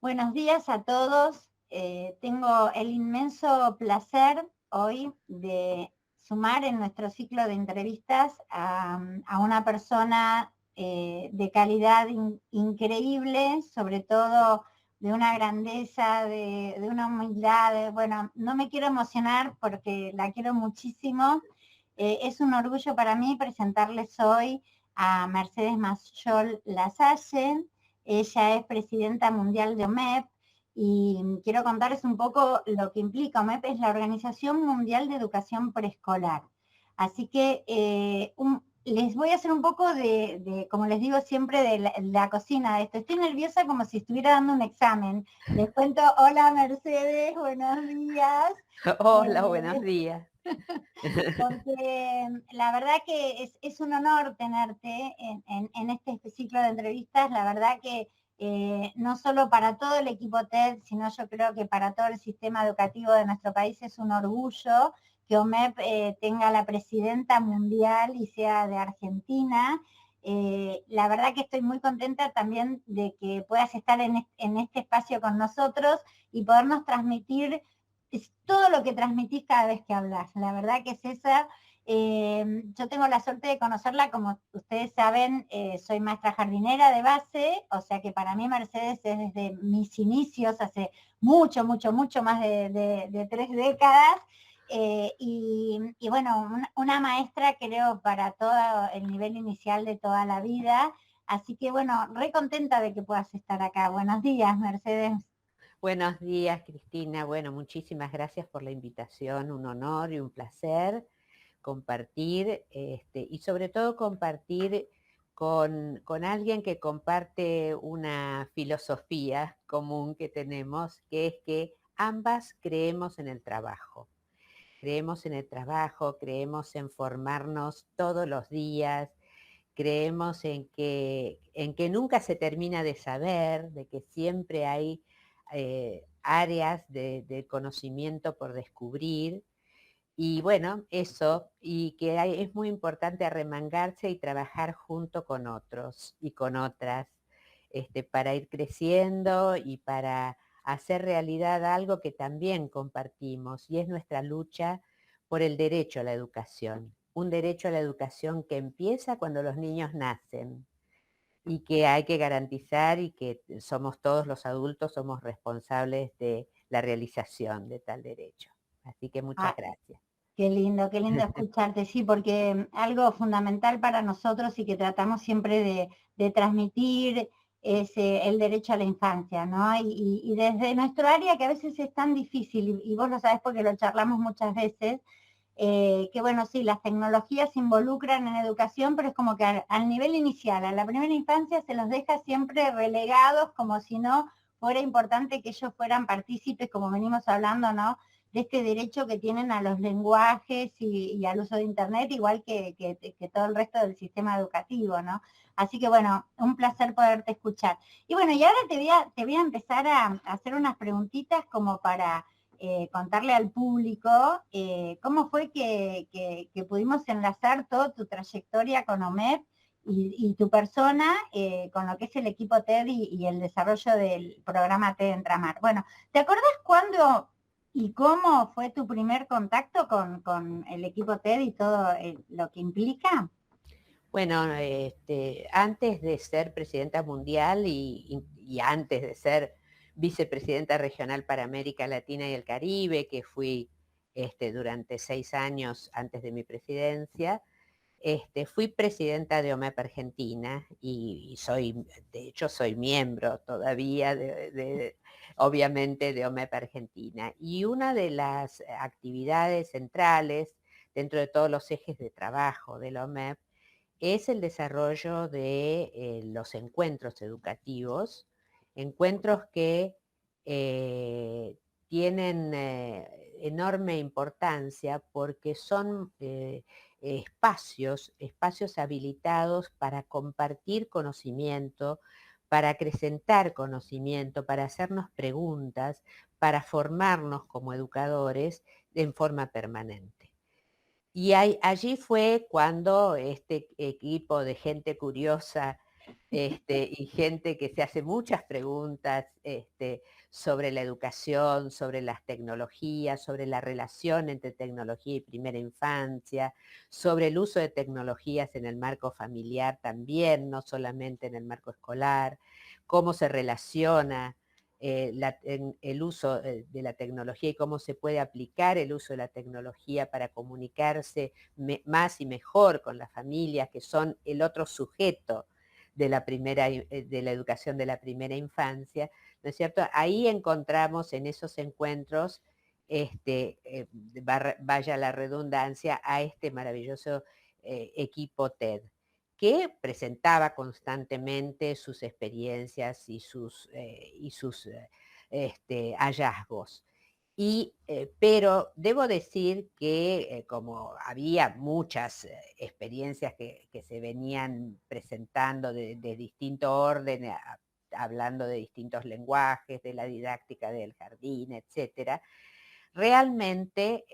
Buenos días a todos. Tengo el inmenso placer hoy de sumar en nuestro ciclo de entrevistas a una persona de calidad increíble, sobre todo de una grandeza, de una humildad. Bueno, no me quiero emocionar porque la quiero muchísimo. Es un orgullo para mí presentarles hoy a Mercedes Mayol Lasalle. Ella es presidenta mundial de OMEP y quiero contarles un poco lo que implica. OMEP es la Organización Mundial de Educación Preescolar. Así que les voy a hacer un poco como les digo siempre, de la cocina de esto. Estoy nerviosa como si estuviera dando un examen. Les cuento, hola Mercedes, buenos días. Hola, buenos días. Porque la verdad que es un honor tenerte en este ciclo de entrevistas. La verdad que no solo para todo el equipo TED, sino yo creo que para todo el sistema educativo de nuestro país es un orgullo que OMEP tenga la presidenta mundial y sea de Argentina. La verdad que estoy muy contenta también de que puedas estar en este espacio con nosotros y podernos transmitir es todo lo que transmitís cada vez que hablas. La verdad que es esa. Yo tengo la suerte de conocerla, como ustedes saben, soy maestra jardinera de base, o sea que para mí Mercedes es desde mis inicios, hace mucho, mucho, mucho más de 3 décadas. Y bueno, una maestra creo para todo el nivel inicial de toda la vida. Así que bueno, re contenta de que puedas estar acá. Buenos días, Mercedes. Buenos días, Cristina. Bueno, muchísimas gracias por la invitación. Un honor y un placer compartir, y sobre todo compartir con alguien que comparte una filosofía común que tenemos, que es que ambas creemos en el trabajo. Creemos en el trabajo, creemos en formarnos todos los días, creemos en que nunca se termina de saber, de que siempre hay áreas de conocimiento por descubrir. Y bueno, eso, y que es muy importante arremangarse y trabajar junto con otros y con otras, para ir creciendo y para hacer realidad algo que también compartimos, y es nuestra lucha por el derecho a la educación. Un derecho a la educación que empieza cuando los niños nacen y que hay que garantizar, y que somos todos los adultos, somos responsables de la realización de tal derecho. Así que muchas Ah, gracias. qué lindo escucharte, sí, porque algo fundamental para nosotros y que tratamos siempre de transmitir es el derecho a la infancia, ¿no? Y desde nuestro área, que a veces es tan difícil, y vos lo sabés porque lo charlamos muchas veces, que bueno, sí, las tecnologías se involucran en educación, pero es como que al nivel inicial, a la primera infancia, se los deja siempre relegados, como si no fuera importante que ellos fueran partícipes, como venimos hablando, ¿no? De este derecho que tienen a los lenguajes y al uso de Internet, igual que todo el resto del sistema educativo, ¿no? Así que bueno, un placer poderte escuchar. Y bueno, y ahora te voy a empezar a hacer unas preguntitas como para contarle al público cómo fue que pudimos enlazar toda tu trayectoria con OMEP y tu persona con lo que es el equipo TED y el desarrollo del programa TED Entramar. Bueno, ¿te acordás cuándo y cómo fue tu primer contacto con el equipo TED y todo lo que implica? Bueno, antes de ser presidenta mundial y antes de ser vicepresidenta regional para América Latina y el Caribe, que fui durante 6 años antes de mi presidencia, fui presidenta de OMEP Argentina y de hecho, soy miembro todavía obviamente, de OMEP Argentina. Y una de las actividades centrales dentro de todos los ejes de trabajo de la OMEP es el desarrollo de los encuentros educativos, encuentros que tienen enorme importancia porque son espacios habilitados para compartir conocimiento, para acrecentar conocimiento, para hacernos preguntas, para formarnos como educadores en forma permanente. Y allí fue cuando este equipo de gente curiosa y gente que se hace muchas preguntas sobre la educación, sobre las tecnologías, sobre la relación entre tecnología y primera infancia, sobre el uso de tecnologías en el marco familiar también, no solamente en el marco escolar, cómo se relaciona el uso de la tecnología y cómo se puede aplicar el uso de la tecnología para comunicarse más y mejor con las familias, que son el otro sujeto de de la educación de la primera infancia, ¿no es cierto? Ahí encontramos en esos encuentros, vaya la redundancia, a este maravilloso equipo TED, que presentaba constantemente sus experiencias y sus hallazgos. Pero debo decir que como había muchas experiencias que se venían presentando de distinto orden, hablando de distintos lenguajes, de la didáctica del jardín, etcétera, realmente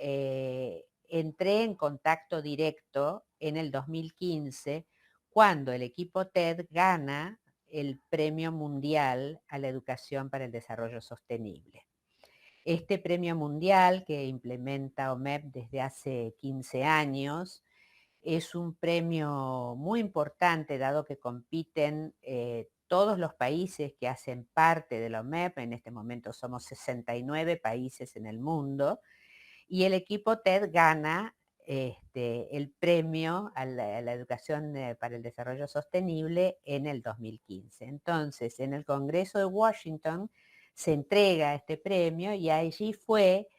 entré en contacto directo en el 2015 cuando el equipo TED gana el Premio Mundial a la Educación para el Desarrollo Sostenible. Este premio mundial que implementa OMEP desde hace 15 años es un premio muy importante, dado que compiten todos los países que hacen parte de la OMEP. En este momento somos 69 países en el mundo, y el equipo TED gana el premio a la educación para el desarrollo sostenible en el 2015. Entonces, en el Congreso de Washington se entrega este premio, y allí fue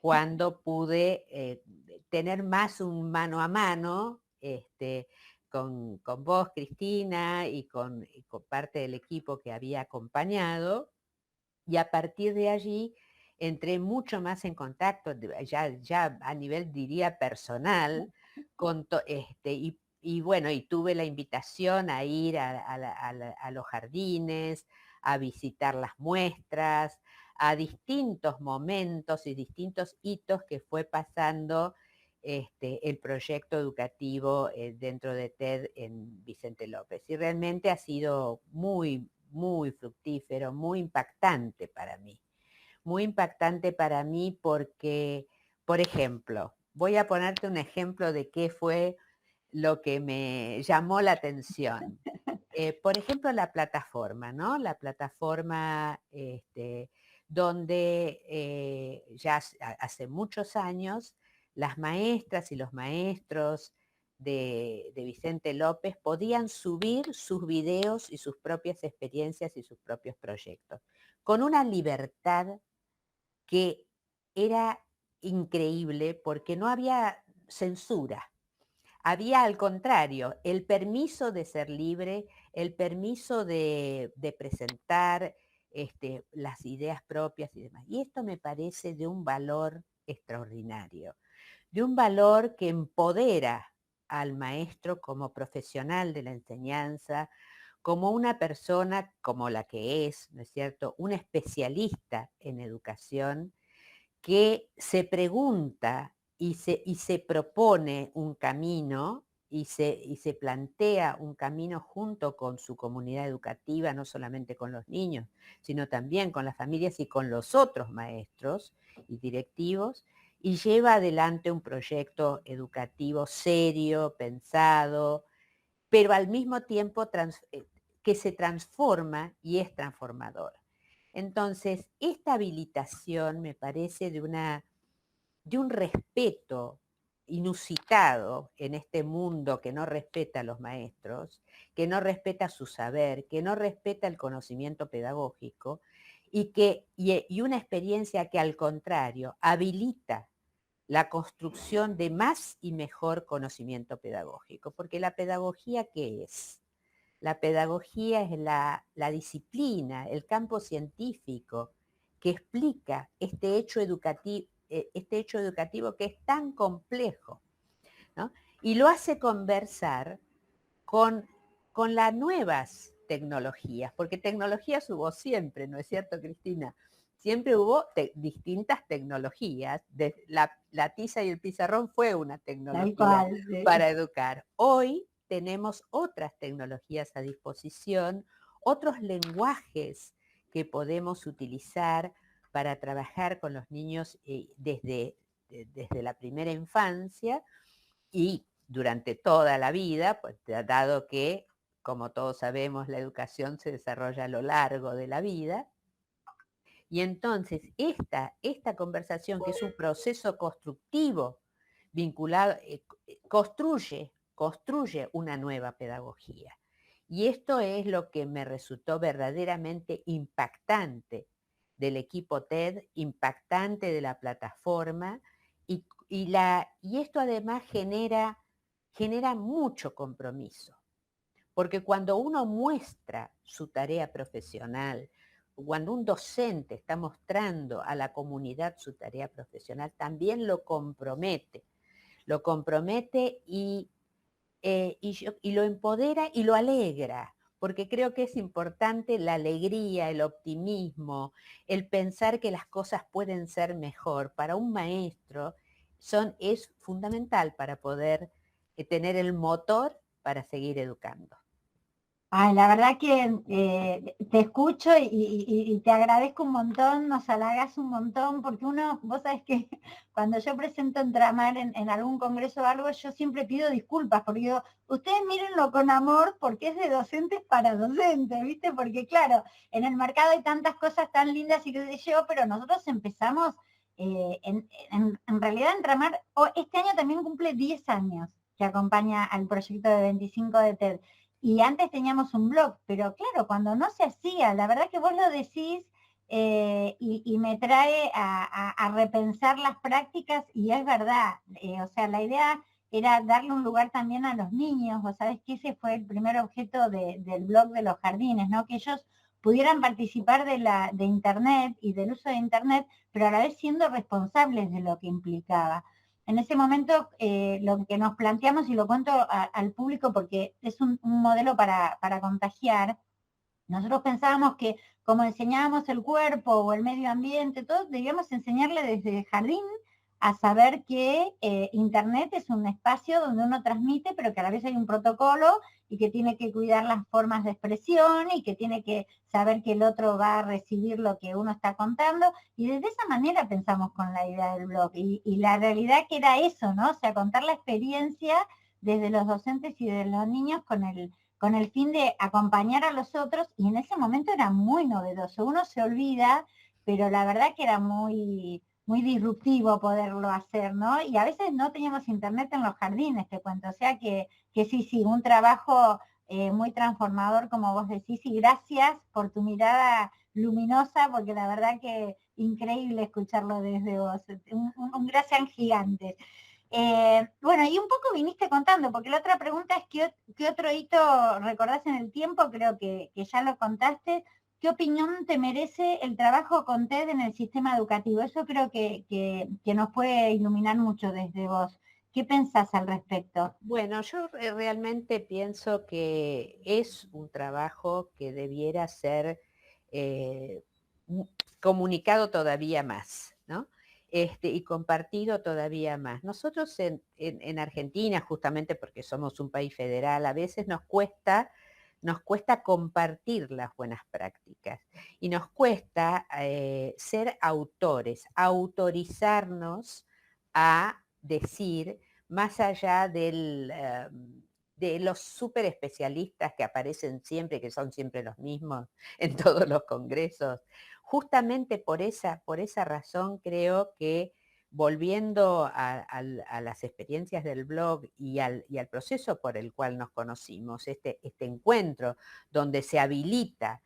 cuando pude tener más un mano a mano con vos, Cristina, y con parte del equipo que había acompañado, y a partir de allí entré mucho más en contacto, ya a nivel, diría, personal, y bueno, y tuve la invitación a ir a los jardines, a visitar las muestras, a distintos momentos y distintos hitos que fue pasando el proyecto educativo dentro de TED en Vicente López. Y realmente ha sido muy, muy fructífero, muy impactante para mí. Muy impactante para mí porque, por ejemplo, voy a ponerte un ejemplo de qué fue lo que me llamó la atención. Por ejemplo, la plataforma, ¿no? La plataforma donde ya hace muchos años las maestras y los maestros de Vicente López podían subir sus videos y sus propias experiencias y sus propios proyectos, con una libertad que era increíble porque no había censura. Había, al contrario, el permiso de ser libre, el permiso de presentar las ideas propias y demás. Y esto me parece de un valor extraordinario, de un valor que empodera al maestro como profesional de la enseñanza, como una persona como la que es, ¿no es cierto?, un especialista en educación, que se pregunta y se propone un camino y se plantea un camino junto con su comunidad educativa, no solamente con los niños, sino también con las familias y con los otros maestros y directivos, y lleva adelante un proyecto educativo serio, pensado, pero al mismo tiempo que se transforma y es transformador. Entonces, esta habilitación me parece de un respeto inusitado en este mundo que no respeta a los maestros, que no respeta su saber, que no respeta el conocimiento pedagógico, y una experiencia que, al contrario, habilita la construcción de más y mejor conocimiento pedagógico. Porque la pedagogía, ¿qué es? La pedagogía es la disciplina, el campo científico que explica este hecho educativo que es tan complejo, ¿no? Y lo hace conversar con, con las nuevas tecnologías, porque tecnologías hubo siempre, ¿no es cierto, Cristina? Siempre hubo distintas tecnologías. La tiza y el pizarrón fue una tecnología cual, sí. para educar. Hoy tenemos otras tecnologías a disposición, otros lenguajes que podemos utilizar para trabajar con los niños desde la primera infancia y durante toda la vida, pues, dado que, como todos sabemos, la educación se desarrolla a lo largo de la vida. Y entonces esta conversación, que es un proceso constructivo, vinculado, construye una nueva pedagogía. Y esto es lo que me resultó verdaderamente impactante del equipo TED, impactante de la plataforma, y esto además genera mucho compromiso, porque cuando uno muestra su tarea profesional, cuando un docente está mostrando a la comunidad su tarea profesional, también lo compromete y lo empodera y lo alegra, porque creo que es importante la alegría, el optimismo, el pensar que las cosas pueden ser mejor. Para un maestro es fundamental para poder tener el motor para seguir educando. Ay, la verdad que te escucho y te agradezco un montón, nos halagas un montón, porque vos sabés que cuando yo presento Entramar en algún congreso o algo, yo siempre pido disculpas, porque digo, ustedes mírenlo con amor, porque es de docentes para docentes, ¿viste? Porque claro, en el mercado hay tantas cosas tan lindas y qué sé yo, pero nosotros empezamos, en realidad Entramar, este año también cumple 10 años que acompaña al proyecto de 25 de TED. Y antes teníamos un blog, pero claro, cuando no se hacía, la verdad que vos lo decís y me trae a repensar las prácticas y es verdad, o sea, la idea era darle un lugar también a los niños, vos sabés que ese fue el primer objeto del blog de los jardines, ¿no? Que ellos pudieran participar de Internet y del uso de Internet, pero a la vez siendo responsables de lo que implicaba. En ese momento lo que nos planteamos, y lo cuento al público porque es un modelo para contagiar, nosotros pensábamos que como enseñábamos el cuerpo o el medio ambiente, todos debíamos enseñarle desde el jardín a saber que Internet es un espacio donde uno transmite, pero que a la vez hay un protocolo y que tiene que cuidar las formas de expresión y que tiene que saber que el otro va a recibir lo que uno está contando. Y desde esa manera pensamos con la idea del blog. Y la realidad que era eso, ¿no? O sea, contar la experiencia desde los docentes y de los niños con el fin de acompañar a los otros, y en ese momento era muy novedoso. Uno se olvida, pero la verdad que era muy, muy disruptivo poderlo hacer, ¿no? Y a veces no teníamos internet en los jardines, te cuento. O sea que sí, un trabajo muy transformador, como vos decís, y gracias por tu mirada luminosa, porque la verdad que increíble escucharlo desde vos. Un gracias gigante. Bueno, y un poco viniste contando, porque la otra pregunta es ¿qué otro hito recordás en el tiempo? Creo que ya lo contaste. ¿Qué opinión te merece el trabajo con TED en el sistema educativo? Eso creo que nos puede iluminar mucho desde vos. ¿Qué pensás al respecto? Bueno, yo realmente pienso que es un trabajo que debiera ser eh, comunicado todavía más, ¿no? Y compartido todavía más. Nosotros en Argentina, justamente porque somos un país federal, a veces nos cuesta compartir las buenas prácticas y nos cuesta ser autores, autorizarnos a decir, más allá de los super especialistas que aparecen siempre, que son siempre los mismos en todos los congresos. Justamente por esa razón creo que, volviendo a las experiencias del blog y al proceso por el cual nos conocimos, este encuentro donde se habilita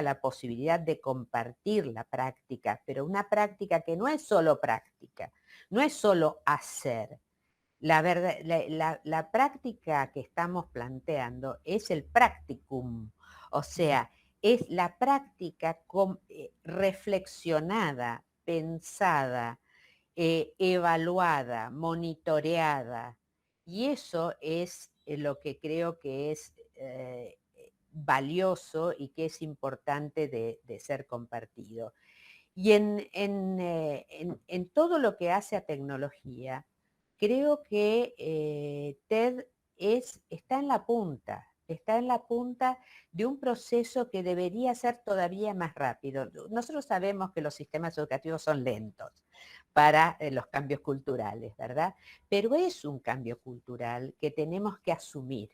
la posibilidad de compartir la práctica, pero una práctica que no es solo práctica, no es solo hacer. La práctica que estamos planteando es el practicum, o sea, es la práctica reflexionada, pensada, evaluada, monitoreada. Y eso es lo que creo que es valioso y que es importante de ser compartido. Y en todo lo que hace a tecnología, creo que TED está en la punta de un proceso que debería ser todavía más rápido. Nosotros sabemos que los sistemas educativos son lentos para los cambios culturales, ¿verdad? Pero es un cambio cultural que tenemos que asumir.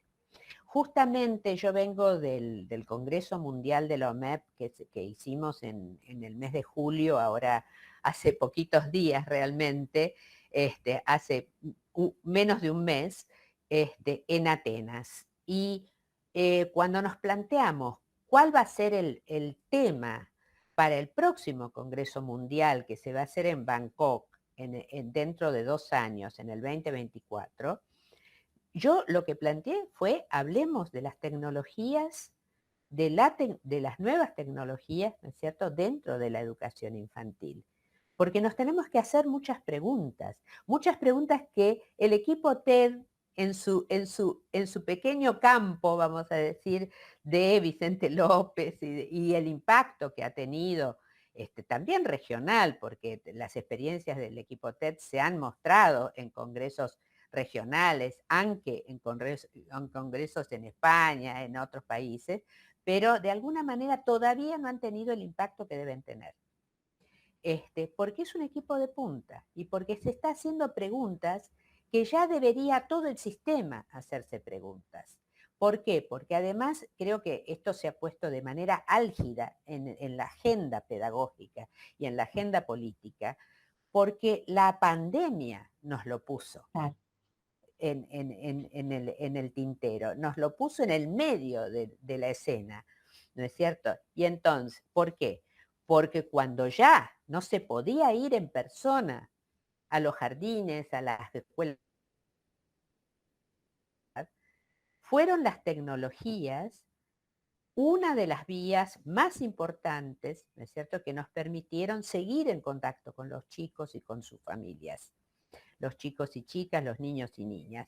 Justamente yo vengo del Congreso Mundial de la OMEP que hicimos en el mes de julio, ahora hace poquitos días realmente, hace menos de un mes, en Atenas. Y cuando nos planteamos cuál va a ser el tema para el próximo Congreso Mundial que se va a hacer en Bangkok dentro de 2 años, en el 2024, yo lo que planteé fue, hablemos de las tecnologías, de las nuevas tecnologías, ¿no es cierto?, dentro de la educación infantil. Porque nos tenemos que hacer muchas preguntas que el equipo TED en su pequeño campo, vamos a decir, de Vicente López y el impacto que ha tenido, también regional, porque las experiencias del equipo TED se han mostrado en congresos regionales, aunque en congresos en España, en otros países, pero de alguna manera todavía no han tenido el impacto que deben tener. Porque es un equipo de punta y porque se está haciendo preguntas que ya debería todo el sistema hacerse preguntas. ¿Por qué? Porque además creo que esto se ha puesto de manera álgida en la agenda pedagógica y en la agenda política, porque la pandemia nos lo puso. Claro. En el tintero, nos lo puso en el medio de la escena, ¿no es cierto? Y entonces, ¿por qué? Porque cuando ya no se podía ir en persona a los jardines, a las escuelas, fueron las tecnologías una de las vías más importantes, ¿no es cierto?, que nos permitieron seguir en contacto con los chicos y con sus familias, los chicos y chicas, los niños y niñas,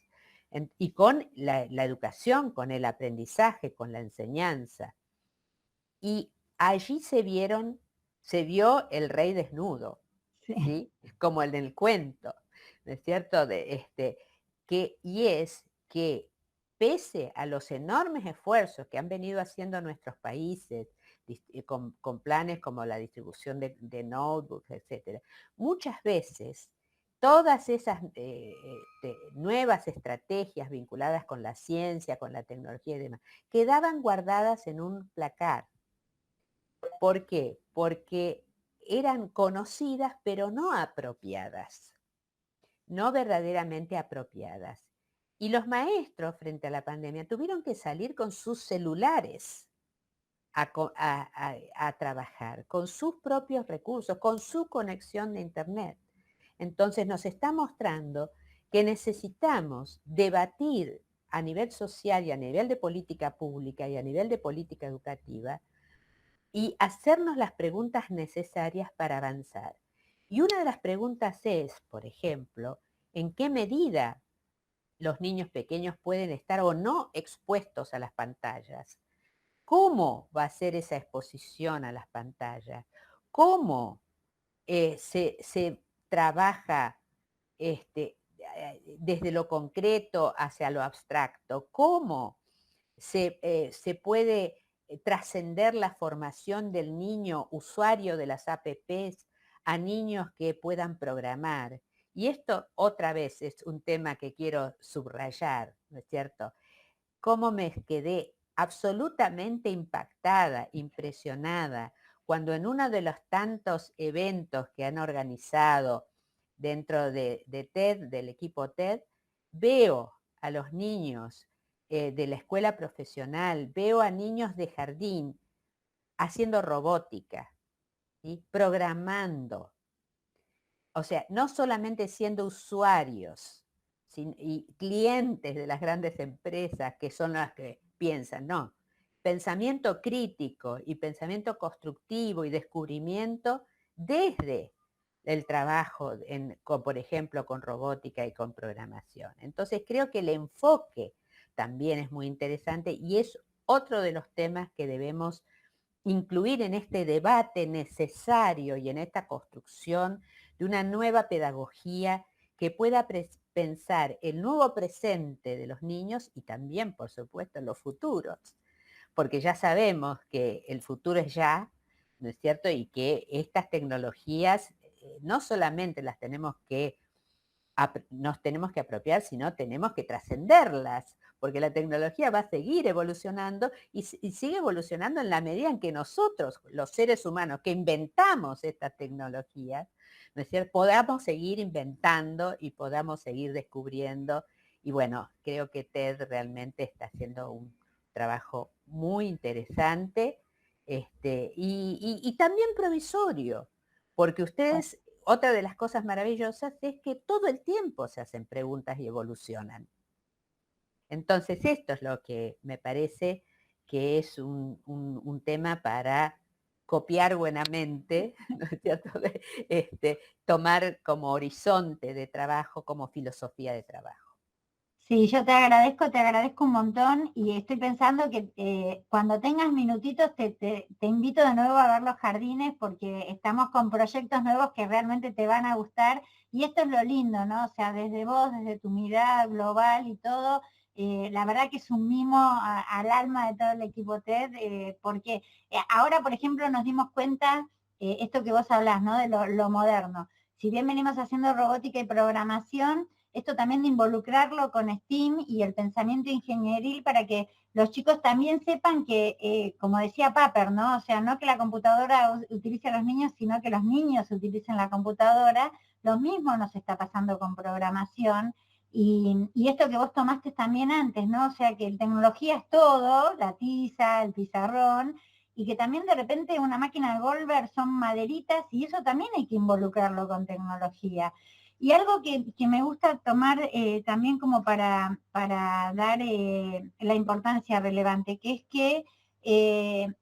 y con la educación, con el aprendizaje, con la enseñanza. Y allí se vio el rey desnudo, ¿sí? Como en el cuento, ¿no es cierto? Y es que pese a los enormes esfuerzos que han venido haciendo nuestros países, con planes como la distribución de notebooks, etc., muchas veces todas esas nuevas estrategias vinculadas con la ciencia, con la tecnología y demás, quedaban guardadas en un placar. ¿Por qué? Porque eran conocidas pero no apropiadas, no verdaderamente apropiadas. Y los maestros frente a la pandemia tuvieron que salir con sus celulares a trabajar, con sus propios recursos, con su conexión de internet. Entonces nos está mostrando que necesitamos debatir a nivel social y a nivel de política pública y a nivel de política educativa y hacernos las preguntas necesarias para avanzar. Y una de las preguntas es, por ejemplo, ¿en qué medida los niños pequeños pueden estar o no expuestos a las pantallas? ¿Cómo va a ser esa exposición a las pantallas? ¿Cómo se trabaja desde lo concreto hacia lo abstracto? ¿Cómo se puede trascender la formación del niño usuario de las APPs a niños que puedan programar? Y esto otra vez es un tema que quiero subrayar, ¿no es cierto? Cómo me quedé absolutamente impactada, impresionada, cuando en uno de los tantos eventos que han organizado dentro de TED, del equipo TED, veo a los niños de la escuela profesional, veo a niños de jardín haciendo robótica, ¿sí? Programando. O sea, no solamente siendo usuarios y clientes de las grandes empresas que son las que piensan, no. Pensamiento crítico y pensamiento constructivo y descubrimiento desde el trabajo, por ejemplo, con robótica y con programación. Entonces creo que el enfoque también es muy interesante y es otro de los temas que debemos incluir en este debate necesario y en esta construcción de una nueva pedagogía que pueda pensar el nuevo presente de los niños y también, por supuesto, los futuros, porque ya sabemos que el futuro es ya, ¿no es cierto? Y que estas tecnologías no solamente las tenemos que nos tenemos que apropiar, sino tenemos que trascenderlas, porque la tecnología va a seguir evolucionando y sigue evolucionando en la medida en que nosotros, los seres humanos que inventamos estas tecnologías, ¿no es cierto?, podamos seguir inventando y podamos seguir descubriendo. Y bueno, creo que TED realmente está haciendo un trabajo muy interesante y también provisorio, porque ustedes, otra de las cosas maravillosas es que todo el tiempo se hacen preguntas y evolucionan. Entonces, esto es lo que me parece que es un tema para copiar buenamente, ¿no es cierto? Tomar como horizonte de trabajo, como filosofía de trabajo. Sí, yo te agradezco un montón y estoy pensando que cuando tengas minutitos te invito de nuevo a ver los jardines porque estamos con proyectos nuevos que realmente te van a gustar y esto es lo lindo, ¿no? O sea, desde vos, desde tu mirada global y todo, la verdad que es un mimo al alma de todo el equipo TED porque ahora, por ejemplo, nos dimos cuenta, esto que vos hablás, ¿no? De lo moderno. Si bien venimos haciendo robótica y programación, esto también de involucrarlo con STEAM y el pensamiento ingenieril para que los chicos también sepan que, como decía Papert, ¿no? O sea, no que la computadora utilice a los niños, sino que los niños utilicen la computadora. Lo mismo nos está pasando con programación. Y esto que vos tomaste también antes, ¿no? O sea, que la tecnología es todo, la tiza, el pizarrón, y que también de repente una máquina de Goldberg son maderitas, y eso también hay que involucrarlo con tecnología. Y algo que me gusta tomar también como para dar la importancia relevante, que es que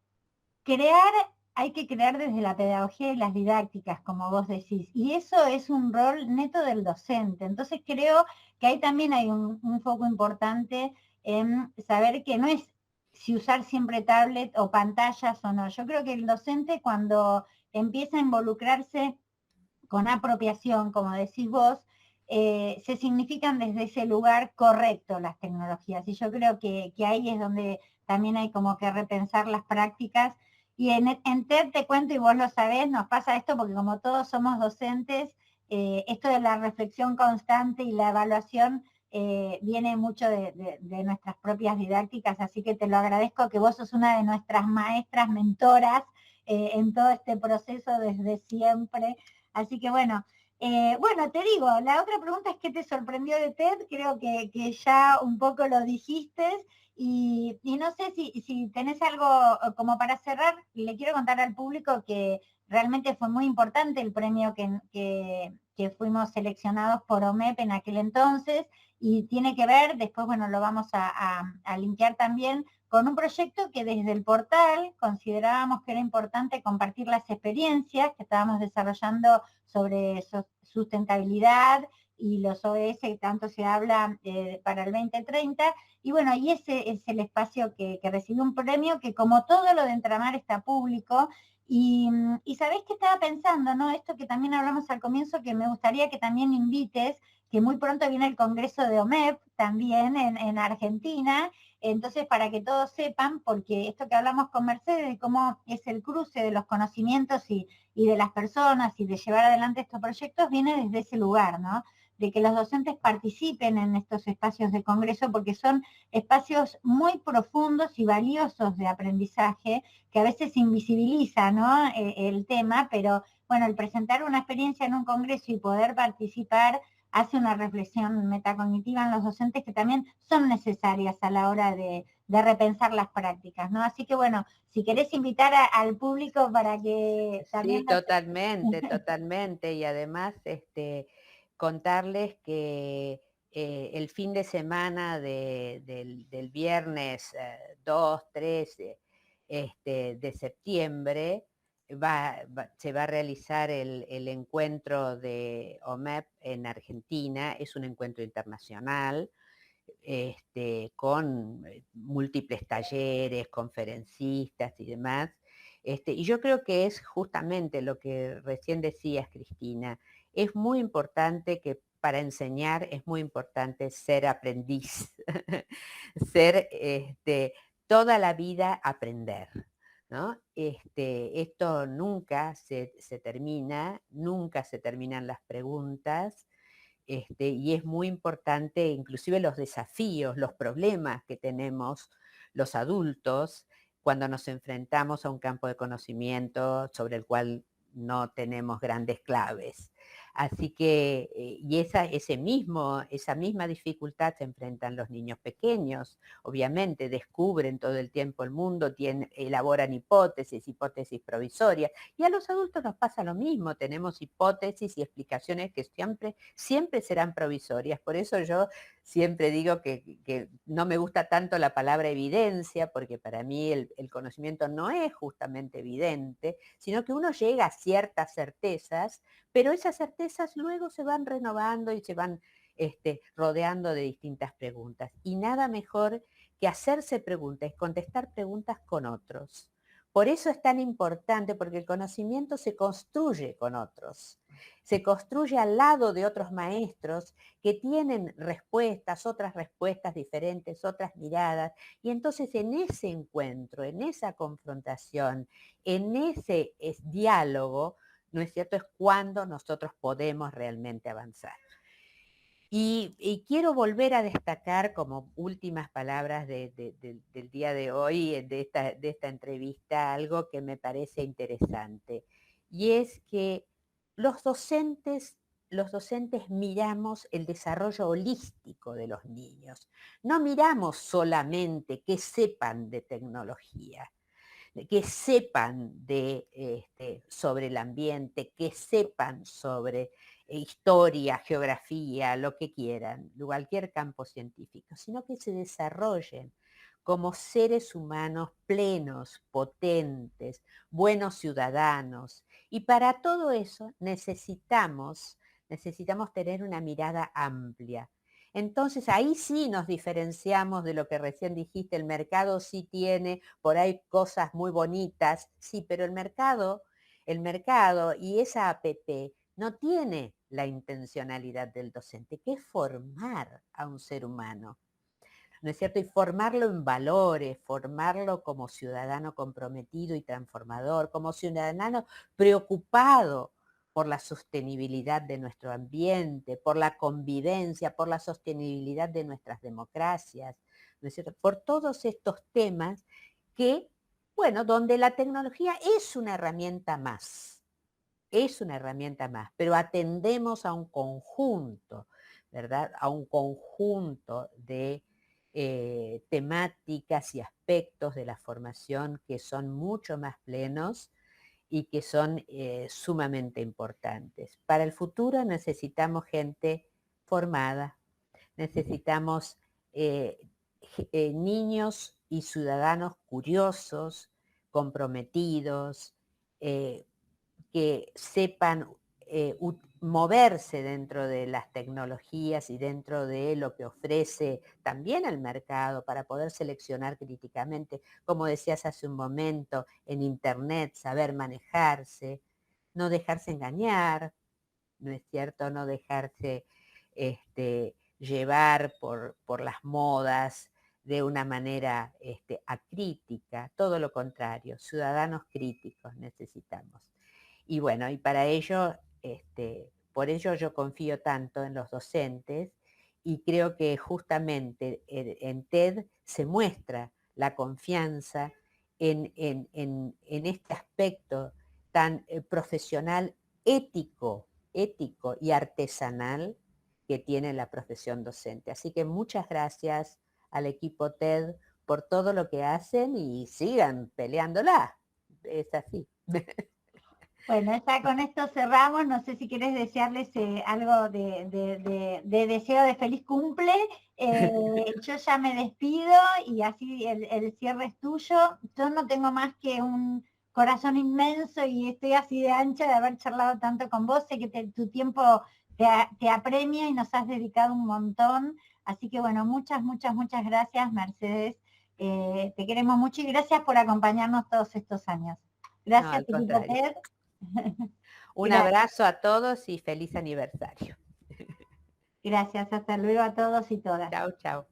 crear, hay que crear desde la pedagogía y las didácticas, como vos decís, y eso es un rol neto del docente. Entonces creo que ahí también hay un foco importante en saber que no es si usar siempre tablet o pantallas o no. Yo creo que el docente cuando empieza a involucrarse con apropiación, como decís vos, se significan desde ese lugar correcto las tecnologías. Y yo creo que ahí es donde también hay como que repensar las prácticas. Y en TED te cuento, y vos lo sabés, nos pasa esto porque como todos somos docentes, esto de la reflexión constante y la evaluación viene mucho de nuestras propias didácticas, así que te lo agradezco que vos sos una de nuestras maestras, mentoras en todo este proceso desde siempre. Así que bueno, bueno, te digo, la otra pregunta es ¿qué te sorprendió de TED? Creo que ya un poco lo dijiste y no sé si tenés algo como para cerrar, le quiero contar al público que realmente fue muy importante el premio que fuimos seleccionados por OMEP en aquel entonces y tiene que ver, después bueno, lo vamos a linkear también con un proyecto que desde el portal considerábamos que era importante compartir las experiencias que estábamos desarrollando sobre sustentabilidad y los ODS que tanto se habla para el 2030. Y bueno, y ese es el espacio que recibió un premio que como todo lo de Entramar está público. Y sabés que estaba pensando, ¿no? Esto que también hablamos al comienzo, que me gustaría que también invites, que muy pronto viene el Congreso de OMEP también en Argentina, entonces, para que todos sepan, porque esto que hablamos con Mercedes, de cómo es el cruce de los conocimientos y de las personas y de llevar adelante estos proyectos, viene desde ese lugar, ¿no? De que los docentes participen en estos espacios de congreso, porque son espacios muy profundos y valiosos de aprendizaje, que a veces invisibiliza, ¿no? El tema, pero bueno, el presentar una experiencia en un congreso y poder participar hace una reflexión metacognitiva en los docentes que también son necesarias a la hora de repensar las prácticas, ¿no? Así que bueno, si querés invitar al público para que también... Sí, totalmente, totalmente. Y además, contarles que el fin de semana del viernes 2, 3 de septiembre se va a realizar el encuentro de OMEP en Argentina. Es un encuentro internacional con múltiples talleres, conferencistas y demás. Y yo creo que es justamente lo que recién decías, Cristina. Es muy importante que para enseñar es muy importante ser aprendiz, ser toda la vida aprender, ¿no? Esto nunca se termina, nunca se terminan las preguntas, y es muy importante, inclusive los desafíos, los problemas que tenemos los adultos cuando nos enfrentamos a un campo de conocimiento sobre el cual no tenemos grandes claves. Así que, y esa misma dificultad se enfrentan los niños pequeños. Obviamente descubren todo el tiempo el mundo, elaboran hipótesis provisorias. Y a los adultos nos pasa lo mismo, tenemos hipótesis y explicaciones que siempre serán provisorias. Por eso yo siempre digo que no me gusta tanto la palabra evidencia, porque para mí el conocimiento no es justamente evidente, sino que uno llega a ciertas certezas, pero esas certezas luego se van renovando y se van rodeando de distintas preguntas. Y nada mejor que hacerse preguntas, contestar preguntas con otros. Por eso es tan importante, porque el conocimiento se construye con otros. Se construye al lado de otros maestros que tienen respuestas, otras respuestas diferentes, otras miradas. Y entonces en ese encuentro, en esa confrontación, en ese diálogo, ¿no es cierto?, es cuando nosotros podemos realmente avanzar. Y quiero volver a destacar como últimas palabras del día de hoy, de esta entrevista, algo que me parece interesante. Y es que los docentes miramos el desarrollo holístico de los niños. No miramos solamente que sepan de tecnología, que sepan sobre el ambiente, que sepan sobre historia, geografía, lo que quieran, cualquier campo científico, sino que se desarrollen como seres humanos plenos, potentes, buenos ciudadanos. Y para todo eso necesitamos tener una mirada amplia. Entonces ahí sí nos diferenciamos de lo que recién dijiste, el mercado sí tiene por ahí cosas muy bonitas, sí, pero el mercado y esa APP no tiene la intencionalidad del docente, que es formar a un ser humano, ¿no es cierto? Y formarlo en valores, formarlo como ciudadano comprometido y transformador, como ciudadano preocupado por la sostenibilidad de nuestro ambiente, por la convivencia, por la sostenibilidad de nuestras democracias, ¿no es cierto? Por todos estos temas que, bueno, donde la tecnología es una herramienta más, pero atendemos a un conjunto, ¿verdad? A un conjunto de temáticas y aspectos de la formación que son mucho más plenos y que son sumamente importantes. Para el futuro necesitamos gente formada, necesitamos niños y ciudadanos curiosos, comprometidos, que sepan moverse dentro de las tecnologías y dentro de lo que ofrece también el mercado para poder seleccionar críticamente, como decías hace un momento, en Internet, saber manejarse, no dejarse engañar, ¿no es cierto? No dejarse llevar por las modas de una manera acrítica, todo lo contrario, ciudadanos críticos necesitamos. Y bueno, y para ello, por ello yo confío tanto en los docentes y creo que justamente en TED se muestra la confianza en este aspecto tan profesional, ético y artesanal que tiene la profesión docente. Así que muchas gracias al equipo TED por todo lo que hacen y sigan peleándola. Es así. Bueno, ya con esto cerramos. No sé si quieres desearles algo de deseo de feliz cumple. Yo ya me despido y así el cierre es tuyo. Yo no tengo más que un corazón inmenso y estoy así de ancha de haber charlado tanto con vos. Sé que tu tiempo te apremia y nos has dedicado un montón. Así que bueno, muchas gracias, Mercedes. Te queremos mucho y gracias por acompañarnos todos estos años. No, Gracias, al Equipo contrario. TED. Un Gracias. abrazo a todos y feliz aniversario. Gracias, hasta luego a todos y todas. Chao, chao.